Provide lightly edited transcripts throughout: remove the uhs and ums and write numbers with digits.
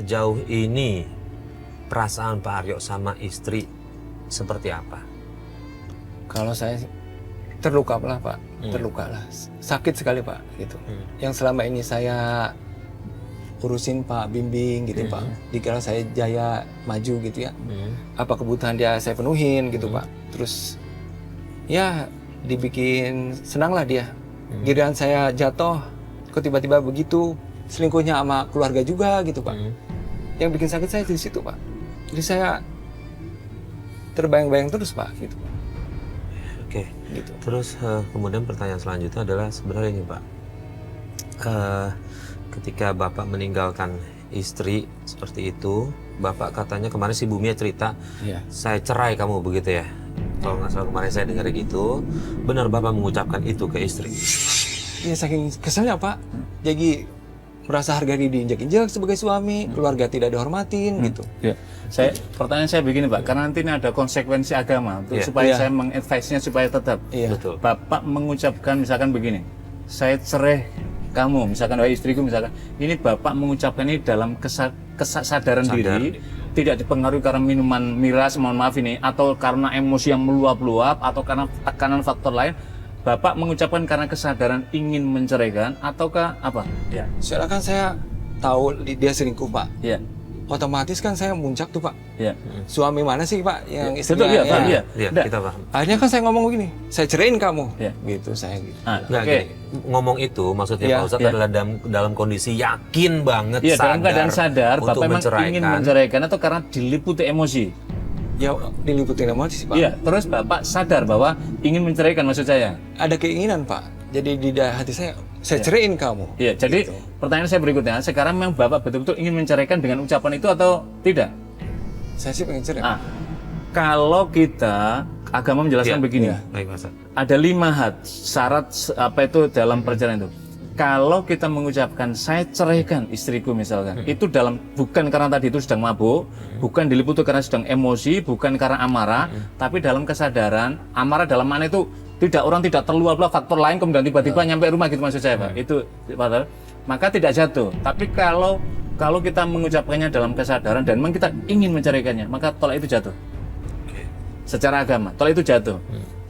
sejauh ini perasaan Pak Aryo sama istri seperti apa? Kalau saya terluka lah Pak, terluka lah, sakit sekali Pak gitu. Yang selama ini saya urusin Pak, bimbing gitu Pak, dikira saya jaya maju gitu ya. Apa kebutuhan dia saya penuhin gitu Pak. Terus ya dibikin senang lah dia. Giliran saya jatuh, kok tiba-tiba begitu, selingkuhnya sama keluarga juga gitu Pak. Yang bikin sakit saya di situ Pak. Jadi saya terbayang-bayang terus Pak gitu. Oke. Gitu. Terus kemudian pertanyaan selanjutnya adalah sebenarnya ini Pak, ketika Bapak meninggalkan istri seperti itu, Bapak katanya kemarin si Bumia cerita, saya cerai kamu begitu ya? Kalau nggak salah kemarin saya dengar gitu, benar Bapak mengucapkan itu ke istri? Ya saking keselnya Pak, jadi merasa harga diri diinjak-injak sebagai suami, keluarga tidak dihormatin gitu. Ya. Pertanyaan saya begini Pak, karena nanti ini ada konsekuensi agama untuk supaya saya mengadvise-nya supaya tetap. Betul. Bapak mengucapkan misalkan begini, saya cerai kamu, misalkan wahai istriku misalkan, ini Bapak mengucapkan ini dalam kesadaran diri, tidak dipengaruhi karena minuman miras, mohon maaf ini, atau karena emosi yang meluap-luap, atau karena tekanan faktor lain. Bapak mengucapkan karena kesadaran ingin menceraikan ataukah apa? Ya. Soalnya kan saya tahu dia selingkuh Pak. Ya. Otomatis kan saya muncak tuh Pak. Ya. Suami mana sih Pak yang istrinya? Betul, Pak. Iya, kita paham. Akhirnya kan saya ngomong begini, saya ceraiin kamu. Ya. Gitu saya gitu. Nggak, gini, ngomong itu maksudnya Pak Ustadz adalah dalam kondisi yakin banget, Iya, dalam keadaan sadar untuk Bapak memang menceraikan. ingin menceraikan atau karena diliputi emosi. Ya diliputin emosi sih Pak. Iya, terus Bapak sadar bahwa ingin menceraikan maksud saya. Ada keinginan Pak. Jadi di hati saya ceraiin kamu. Iya, jadi pertanyaan saya berikutnya, sekarang memang Bapak betul-betul ingin menceraikan dengan ucapan itu atau tidak? Saya sih pengen cerai. Kalau kita agama menjelaskan begini, Baik, Mas. ada 5 syarat apa itu dalam perceraian itu. Kalau kita mengucapkan saya ceraikan istriku misalkan, itu bukan karena tadi itu sedang mabuk, bukan diliputi karena sedang emosi, bukan karena amarah, tapi dalam kesadaran. Amarah dalam mana itu orang tidak terluap-luap faktor lain kemudian tiba-tiba nyampe rumah gitu maksud saya Pak. Itu maka tidak jatuh. Tapi kalau kita mengucapkannya dalam kesadaran dan memang kita ingin menceraikannya, maka tolak itu jatuh. Secara agama, tolak itu jatuh.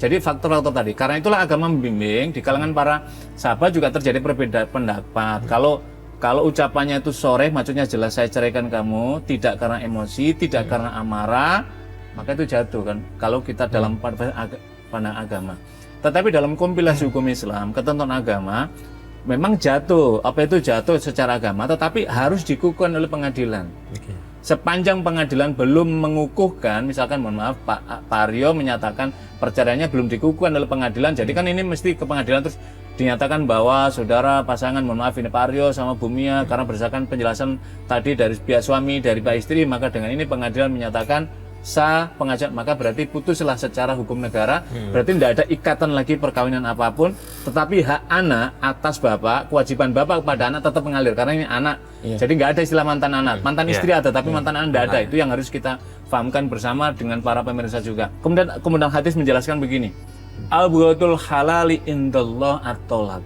Jadi faktor-faktor tadi, karena itulah agama membimbing di kalangan para sahabat juga terjadi perbedaan pendapat. Kalau ucapannya itu sore, maksudnya jelas saya ceraikan kamu, tidak karena emosi, tidak karena amarah, maka itu jatuh kan. Kalau kita dalam pandang agama. Tetapi dalam kompilasi hukum Islam, ketentuan agama, memang jatuh. Apa itu jatuh secara agama? Tetapi harus dikukuhkan oleh pengadilan. Sepanjang pengadilan belum mengukuhkan, misalkan mohon maaf Pak Aryo menyatakan perceraiannya belum dikukuhkan oleh pengadilan, jadi kan ini mesti ke pengadilan terus dinyatakan bahwa saudara pasangan mohon maaf ini Pak Aryo sama Bumia karena berdasarkan penjelasan tadi dari pihak suami dari Pak istri, maka dengan ini pengadilan menyatakan sah pengajuan, maka berarti putuslah secara hukum negara, berarti tidak ada ikatan lagi perkawinan apapun, tetapi hak anak atas bapak, kewajiban bapak kepada anak tetap mengalir karena ini anak. Jadi nggak ada istilah mantan anak, mantan istri ada, tapi mantan anak tidak ada. Itu yang harus kita fahamkan bersama dengan para pemirsa juga. Kemudian hadis menjelaskan begini, al-bughatul halali indallah at-tolak.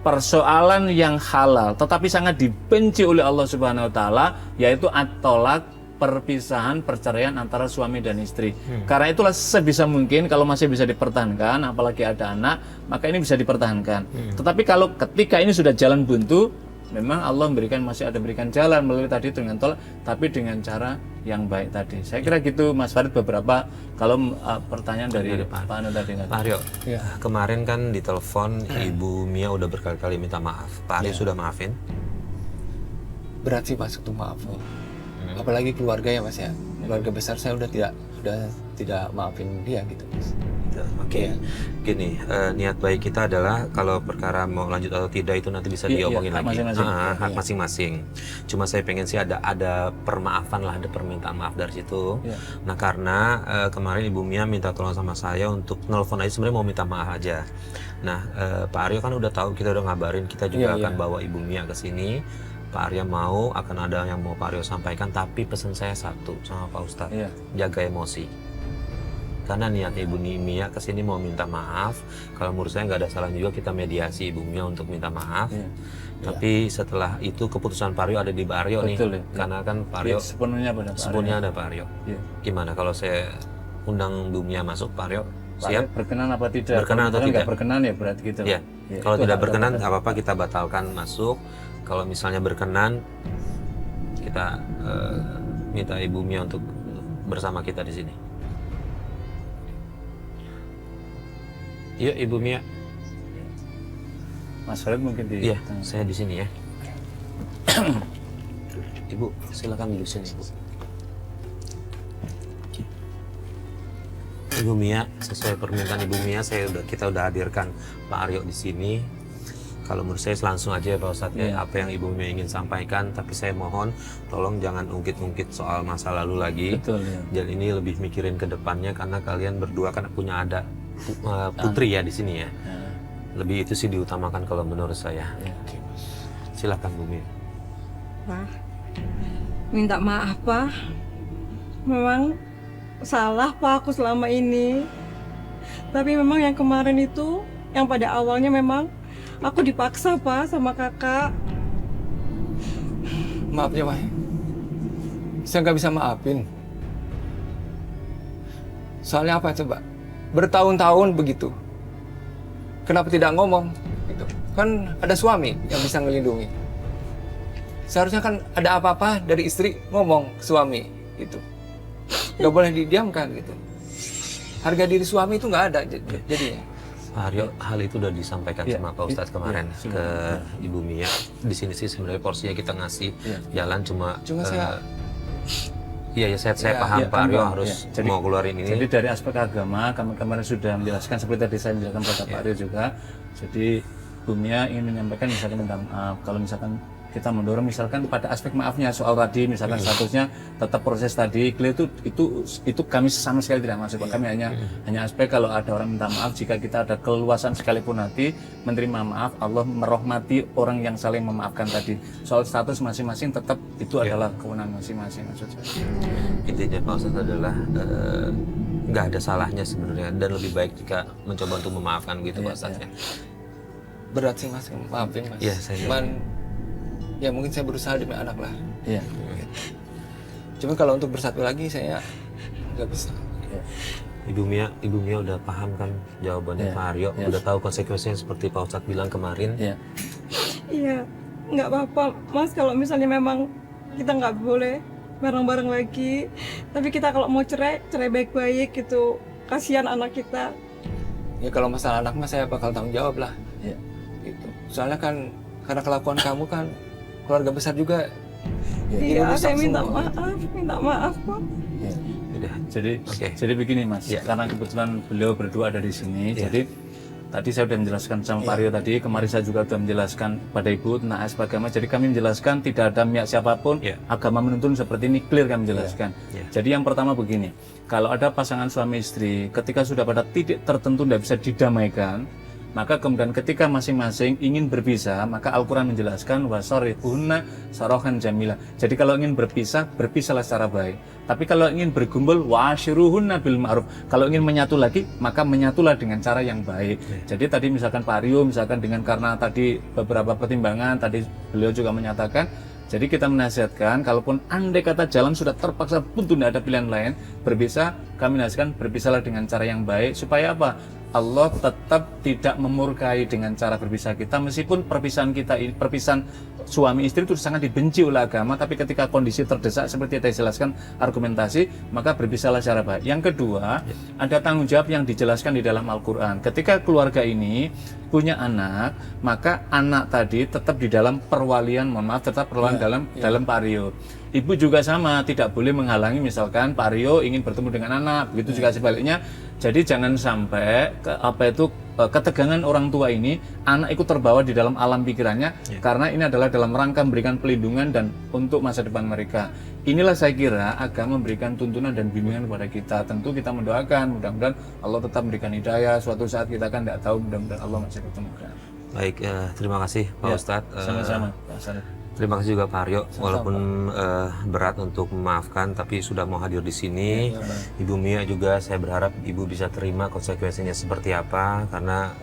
Persoalan yang halal tetapi sangat dibenci oleh Allah Subhanahu wa taala yaitu at-tolak, perpisahan, perceraian antara suami dan istri. Karena itulah sebisa mungkin kalau masih bisa dipertahankan, apalagi ada anak, maka ini bisa dipertahankan. Tetapi kalau ketika ini sudah jalan buntu, memang Allah masih ada berikan jalan melalui tadi dengan tolak, tapi dengan cara yang baik tadi. Saya kira gitu Mas Farid, beberapa kalau pertanyaan dari Pak Anu tadi. Pak Aryo, kemarin kan di telepon Ibu Mia udah berkali-kali minta maaf. Pak Aryo sudah maafin? Berat sih Pak untuk maaf. Apalagi keluarga ya Mas ya, keluarga besar saya udah tidak maafin dia gitu Mas. Oke. Gini, niat baik kita adalah kalau perkara mau lanjut atau tidak itu nanti bisa diomongin lagi. Hak masing-masing. Cuma saya pengen sih ada permaafan lah, ada permintaan maaf dari situ. Nah karena kemarin Ibu Mia minta tolong sama saya untuk nelfon aja, sebenarnya mau minta maaf aja. Nah Pak Aryo kan udah tahu, kita udah ngabarin, kita juga akan bawa Ibu Mia ke sini. Pak Aryo mau, akan ada yang mau Pak Aryo sampaikan, tapi pesan saya satu sama Pak Ustadz, jaga emosi. karena niatnya Ibu Mia kesini mau minta maaf. Kalau menurut saya nggak ada salah juga kita mediasi Ibu Mia untuk minta maaf. Tapi setelah itu keputusan Pak Aryo ada di Pak Aryo nih, karena kan Pak Aryo sepenuhnya ada Pak Aryo. Gimana kalau saya undang Ibu Mia masuk, Pak Aryo siap? Berkenan apa tidak? Berkenan atau tidak? Nggak berkenan ya berarti gitu. Ya. Kalau tidak berkenan nggak apa-apa, kita batalkan masuk. Kalau misalnya berkenan, kita minta Ibu Mia untuk bersama kita di sini. Yuk Ibu Mia. Mas Farid mungkin di. Iya, saya di sini ya. Ibu, silakan duduk sini, Ibu. Ibu Mia, sesuai permintaan Ibu Mia, kita udah hadirkan Pak Aryo di sini. Kalau menurut saya langsung aja ya Pak Ustadz, apa yang Ibu Mia ingin sampaikan, tapi saya mohon tolong jangan ungkit-ungkit soal masa lalu lagi. Betul, ya. Dan ini lebih mikirin ke depannya, karena kalian berdua kan punya ada putri ya di sini ya. Lebih itu sih diutamakan kalau menurut saya. Silakan Bu Mia. Pak, minta maaf Pak. Memang salah Pak aku selama ini. Tapi memang yang kemarin itu, yang pada awalnya memang aku dipaksa Pak sama kakak. Maaf ya Pak, saya nggak bisa maafin. Soalnya apa coba? Bertahun-tahun begitu. Kenapa tidak ngomong? Gitu. Kan ada suami yang bisa ngelindungi. Seharusnya kan ada apa-apa dari istri ngomong ke suami gitu. Gak boleh didiamkan gitu. Harga diri suami itu nggak ada jadinya. Pak Aryo, hal itu udah disampaikan sama Pak Ustadz kemarin ke Ibu Mia. Di sini sih sebenarnya porsinya kita ngasih jalan cuma saya saya paham Pak Aryo harus mau keluarin ini. Jadi dari aspek agama, kami kemarin sudah menjelaskan seperti tadi saya menjelaskan pada Pak Aryo juga. Jadi Bu Mia ingin menyampaikan misalkan minta maaf. Kalau misalkan kita mendorong misalkan pada aspek maafnya soal tadi misalkan statusnya tetap proses tadi clear itu kami sama sekali tidak masuk. Kami hanya aspek kalau ada orang minta maaf, jika kita ada keluasan sekalipun hati menerima maaf, Allah merahmati orang yang saling memaafkan tadi. Soal status masing-masing tetap itu adalah kewenangan masing-masing maksud saya. Intinya Pak Ustadz adalah nggak ada salahnya sebenarnya, dan lebih baik jika mencoba untuk memaafkan gitu Pak Ustadz ya. Berat sih Mas, maafin Mas. Iya, saya Cuman ya mungkin saya berusaha demi anak lah. Iya. Cuma kalau untuk bersatu lagi saya nggak bisa. Ibu Mia udah paham kan jawabannya Pak Aryo, udah tahu konsekuensinya seperti Pak Ustadz bilang kemarin. Iya, nggak apa-apa Mas kalau misalnya memang kita nggak boleh bareng-bareng lagi. Tapi kita kalau mau cerai baik-baik gitu. Kasihan anak kita. Ya kalau masalah anak mas saya bakal tanggung jawab lah. Gitu. Soalnya kan karena kelakuan kamu kan keluarga besar juga. Iya, saya minta maaf Pak. Jadi begini Mas, karena kebetulan beliau berdua ada di sini, jadi tadi saya sudah menjelaskan sama Pak Aryo tadi, kemarin saya juga sudah menjelaskan pada Ibu tentang aspek agama. Jadi kami menjelaskan tidak ada pihak siapapun, agama menuntun seperti ini, clear kami menjelaskan. Jadi yang pertama begini, kalau ada pasangan suami istri, ketika sudah pada titik tertentu tidak bisa didamaikan, maka kemudian ketika masing-masing ingin berpisah, maka Al-Quran menjelaskan wasarihunna sarahan jamila. Jadi kalau ingin berpisah, berpisahlah secara baik. Tapi kalau ingin berkumpul, wa'ashiruhunna bil ma'ruf. Kalau ingin menyatu lagi, maka menyatulah dengan cara yang baik. Jadi tadi misalkan Pak Aryo, misalkan dengan karena tadi beberapa pertimbangan, tadi beliau juga menyatakan, jadi kita menasihatkan, kalaupun andai kata jalan sudah terpaksa buntu, tidak ada pilihan lain, berpisah, kami nasihatkan berpisahlah dengan cara yang baik, supaya apa? Allah tetap tidak memurkai dengan cara berpisah kita, meskipun perpisahan kita ini, perpisahan suami istri itu sangat dibenci oleh agama, tapi ketika kondisi terdesak seperti yang saya jelaskan argumentasi, maka berpisahlah secara baik. Yang kedua, ada tanggung jawab yang dijelaskan di dalam Al-Quran. Ketika keluarga ini punya anak, maka anak tadi tetap di dalam perwalian, tetap perwalian dalam Pak Aryo. Ibu juga sama, tidak boleh menghalangi misalkan Pak Aryo ingin bertemu dengan anak, begitu juga sebaliknya. Jadi jangan sampai ketegangan orang tua ini anak ikut terbawa di dalam alam pikirannya, karena ini adalah dalam rangka memberikan pelindungan dan untuk masa depan mereka. Inilah saya kira agama memberikan tuntunan dan bimbingan kepada kita. Tentu kita mendoakan mudah-mudahan Allah tetap memberikan hidayah. Suatu saat kita kan tidak tahu, mudah-mudahan Allah masih bertemukan. Baik, terima kasih Pak Ustadz. Sama-sama Pak Sarif. Terima kasih juga Pak Aryo, walaupun berat untuk memaafkan, tapi sudah mau hadir di sini. Ibu Mia juga saya berharap Ibu bisa terima konsekuensinya seperti apa, karena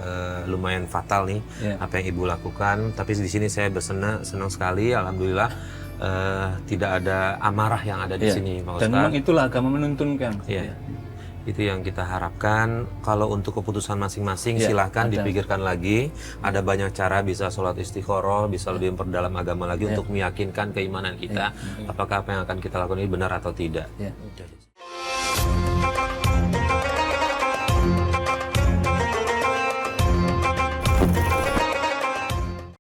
lumayan fatal nih apa yang Ibu lakukan. Tapi di sini saya senang sekali, alhamdulillah tidak ada amarah yang ada di sini, Pak Ustadz. Dan memang itulah agama menuntunkan. Itu yang kita harapkan. Kalau untuk keputusan masing-masing silahkan dipikirkan lagi. Ada banyak cara, bisa sholat istikharah, bisa lebih memperdalam agama lagi untuk meyakinkan keimanan kita. Apakah apa yang akan kita lakukan ini benar atau tidak.